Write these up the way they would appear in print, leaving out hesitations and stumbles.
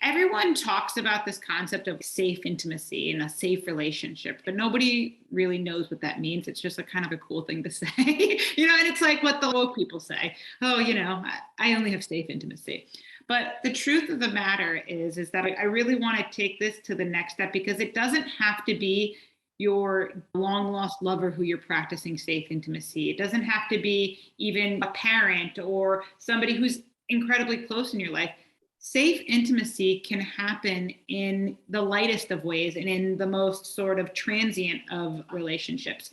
Everyone talks about this concept of safe intimacy and a safe relationship, but nobody really knows what that means. It's just a kind of a cool thing to say, and it's like what the woke people say. Oh, I only have safe intimacy. But the truth of the matter is that I really want to take this to the next step, because it doesn't have to be your long lost lover who you're practicing safe intimacy. It doesn't have to be even a parent or somebody who's incredibly close in your life. Safe intimacy can happen in the lightest of ways and in the most sort of transient of relationships.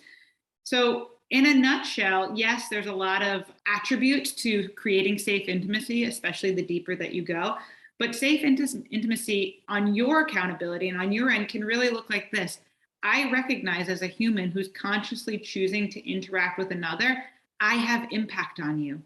So, in a nutshell, yes, there's a lot of attributes to creating safe intimacy, especially the deeper that you go. But safe intimacy on your accountability and on your end can really look like this. I recognize as a human who's consciously choosing to interact with another, I have impact on you.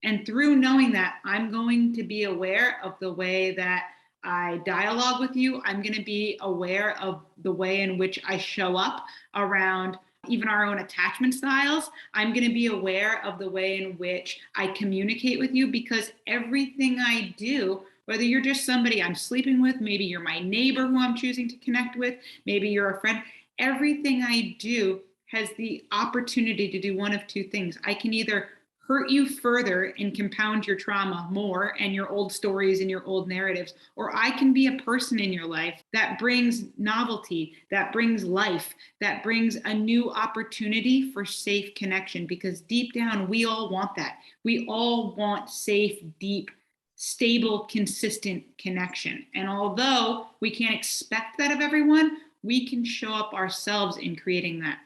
And through knowing that, I'm going to be aware of the way that I dialogue with you. I'm going to be aware of the way in which I show up around even our own attachment styles. I'm going to be aware of the way in which I communicate with you, because everything I do, whether you're just somebody I'm sleeping with, maybe you're my neighbor who I'm choosing to connect with, maybe you're a friend, everything I do has the opportunity to do one of two things. I can either hurt you further and compound your trauma more and your old stories and your old narratives, or I can be a person in your life that brings novelty, that brings life, that brings a new opportunity for safe connection, because deep down, we all want that. We all want safe, deep, stable, consistent connection. And although we can't expect that of everyone, we can show up ourselves in creating that.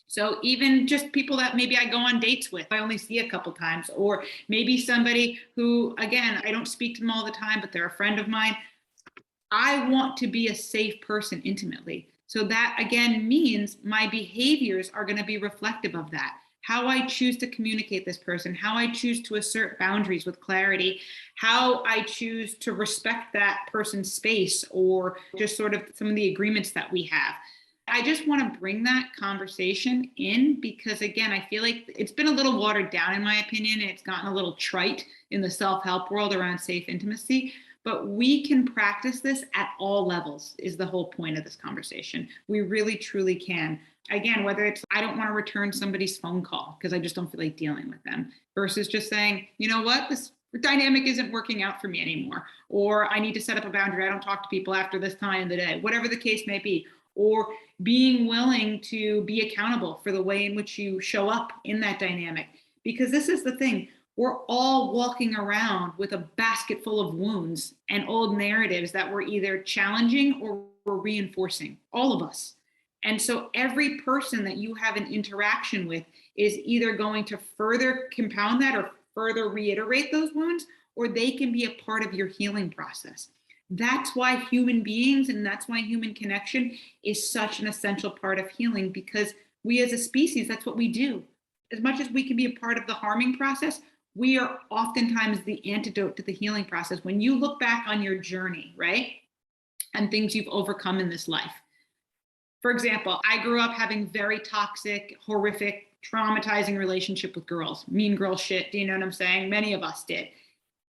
So even just people that maybe I go on dates with, I only see a couple times, or maybe somebody who, again, I don't speak to them all the time, but they're a friend of mine. I want to be a safe person intimately. So that, again, means my behaviors are going to be reflective of that. How I choose to communicate this person, how I choose to assert boundaries with clarity, how I choose to respect that person's space, or just sort of some of the agreements that we have. I just want to bring that conversation in because, again, I feel like it's been a little watered down, in my opinion, and it's gotten a little trite in the self-help world around safe intimacy. But we can practice this at all levels is the whole point of this conversation. We really, truly can. Again, whether it's I don't want to return somebody's phone call because I just don't feel like dealing with them, versus just saying, you know what, this dynamic isn't working out for me anymore, or I need to set up a boundary. I don't talk to people after this time of the day, whatever the case may be. Or being willing to be accountable for the way in which you show up in that dynamic. Because this is the thing, we're all walking around with a basket full of wounds and old narratives that we're either challenging or we're reinforcing, all of us. And so every person that you have an interaction with is either going to further compound that or further reiterate those wounds, or they can be a part of your healing process. That's why human beings and that's why human connection is such an essential part of healing, because we as a species, that's what we do. As much as we can be a part of the harming process, we are oftentimes the antidote to the healing process. When you look back on your journey, right, and things you've overcome in this life. For example, I grew up having very toxic, horrific, traumatizing relationship with girls, mean girl shit. Do you know what I'm saying? Many of us did.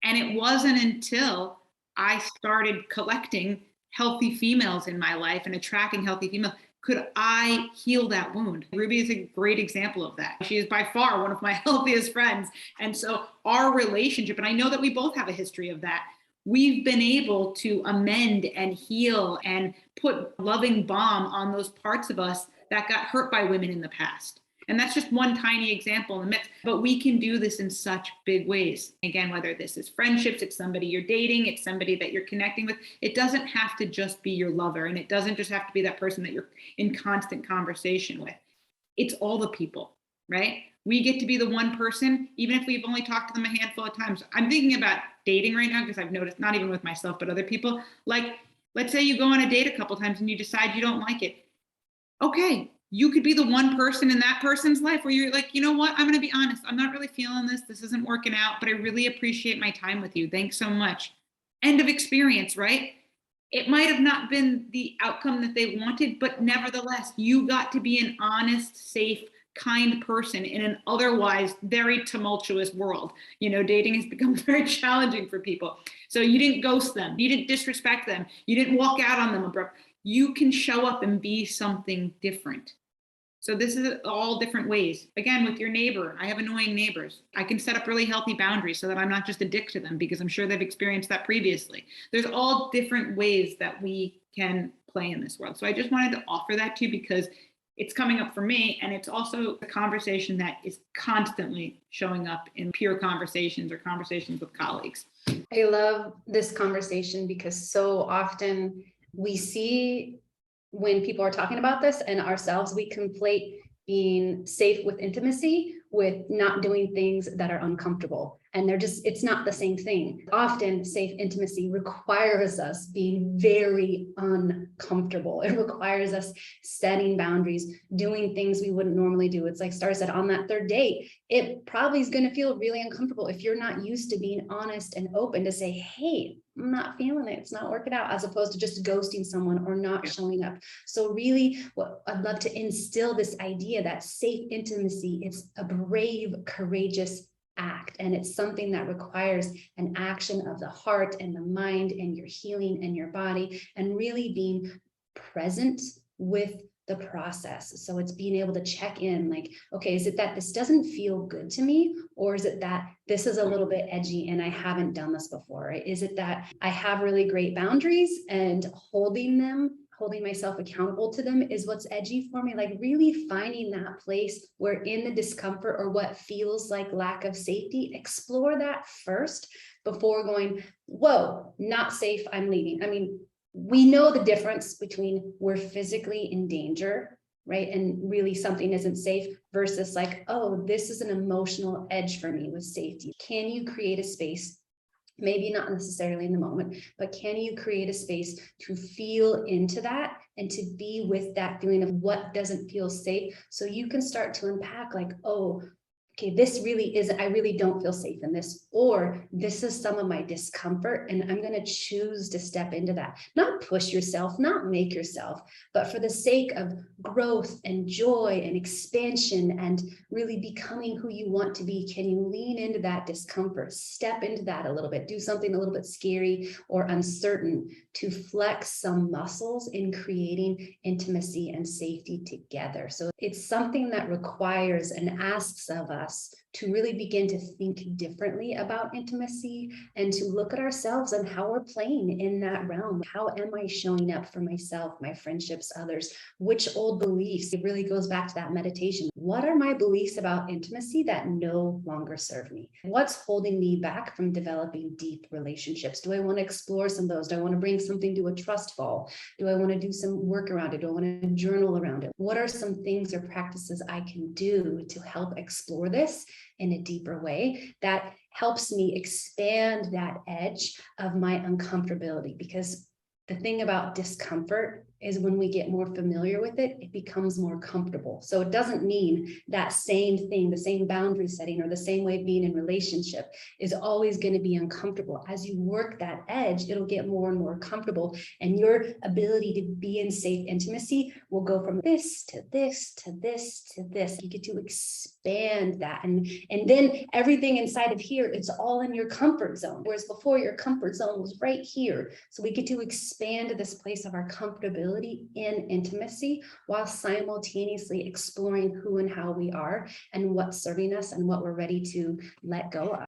And it wasn't until I started collecting healthy females in my life and attracting healthy females could I heal that wound. Ruby is a great example of that. She is by far one of my healthiest friends. And so our relationship, and I know that we both have a history of that, we've been able to amend and heal and put loving balm on those parts of us that got hurt by women in the past. And that's just one tiny example in the mix, but we can do this in such big ways. Again, whether this is friendships, it's somebody you're dating, it's somebody that you're connecting with. It doesn't have to just be your lover, and it doesn't just have to be that person that you're in constant conversation with. It's all the people, right? We get to be the one person, even if we've only talked to them a handful of times. I'm thinking about dating right now because I've noticed, not even with myself, but other people, like, let's say you go on a date a couple times and you decide you don't like it. Okay, you could be the one person in that person's life where you're like, you know what, I'm going to be honest. I'm not really feeling this. This isn't working out, but I really appreciate my time with you. Thanks so much. End of experience, right? It might have not been the outcome that they wanted, but nevertheless, you got to be an honest, safe kind person in an otherwise very tumultuous world. Dating has become very challenging for people. So you didn't ghost them. You didn't disrespect them. You didn't walk out on them abrupt. You can show up and be something different. So this is all different ways. Again, with your neighbor, I have annoying neighbors. I can set up really healthy boundaries so that I'm not just a dick to them, because I'm sure they've experienced that previously. There's all different ways that we can play in this world. So I just wanted to offer that to you because it's coming up for me. And it's also a conversation that is constantly showing up in peer conversations or conversations with colleagues. I love this conversation because so often we see when people are talking about this and ourselves, we conflate being safe with intimacy with not doing things that are uncomfortable. And it's not the same thing. Often safe intimacy requires us being very uncomfortable. It requires us setting boundaries, doing things we wouldn't normally do. It's like Star said, on that third date, it probably is going to feel really uncomfortable if you're not used to being honest and open to say, hey, I'm not feeling it. It's not working out, as opposed to just ghosting someone or not showing up. So really, what I'd love to instill this idea that safe intimacy, it's a brave, courageous act. And it's something that requires an action of the heart and the mind and your healing and your body, and really being present with the process. So it's being able to check in like, okay, is it that this doesn't feel good to me? Or is it that this is a little bit edgy and I haven't done this before? Right? Is it that I have really great boundaries and holding myself accountable to them is what's edgy for me? Like really finding that place where in the discomfort or what feels like lack of safety, explore that first before going, whoa, not safe, I'm leaving. I mean, we know the difference between we're physically in danger, right? And really something isn't safe versus like, oh, this is an emotional edge for me with safety. Can you create a space? Maybe not necessarily in the moment, but can you create a space to feel into that and to be with that feeling of what doesn't feel safe, so you can start to unpack like, oh, okay, this really is, I really don't feel safe in this, or this is some of my discomfort and I'm going to choose to step into that. Not push yourself, not make yourself, but for the sake of growth and joy and expansion and really becoming who you want to be, can you lean into that discomfort, step into that a little bit, do something a little bit scary or uncertain to flex some muscles in creating intimacy and safety together. So it's something that requires and asks of us to really begin to think differently about intimacy and to look at ourselves and how we're playing in that realm. How am I showing up for myself, my friendships, others? Which old beliefs? It really goes back to that meditation. What are my beliefs about intimacy that no longer serve me? What's holding me back from developing deep relationships? Do I want to explore some of those? Do I want to bring something to a trust fall? Do I want to do some work around it? Do I want to journal around it? What are some things or practices I can do to help explore this in a deeper way that helps me expand that edge of my uncomfortability? Because the thing about discomfort is when we get more familiar with it, it becomes more comfortable. So it doesn't mean that same thing, the same boundary setting or the same way of being in relationship is always going to be uncomfortable. As you work that edge, it'll get more and more comfortable, and your ability to be in safe intimacy will go from this to this to this to this. You get to expand that, and then everything inside of here, it's all in your comfort zone, whereas before your comfort zone was right here. So we get to expand to this place of our comfortability in intimacy while simultaneously exploring who and how we are and what's serving us and what we're ready to let go of.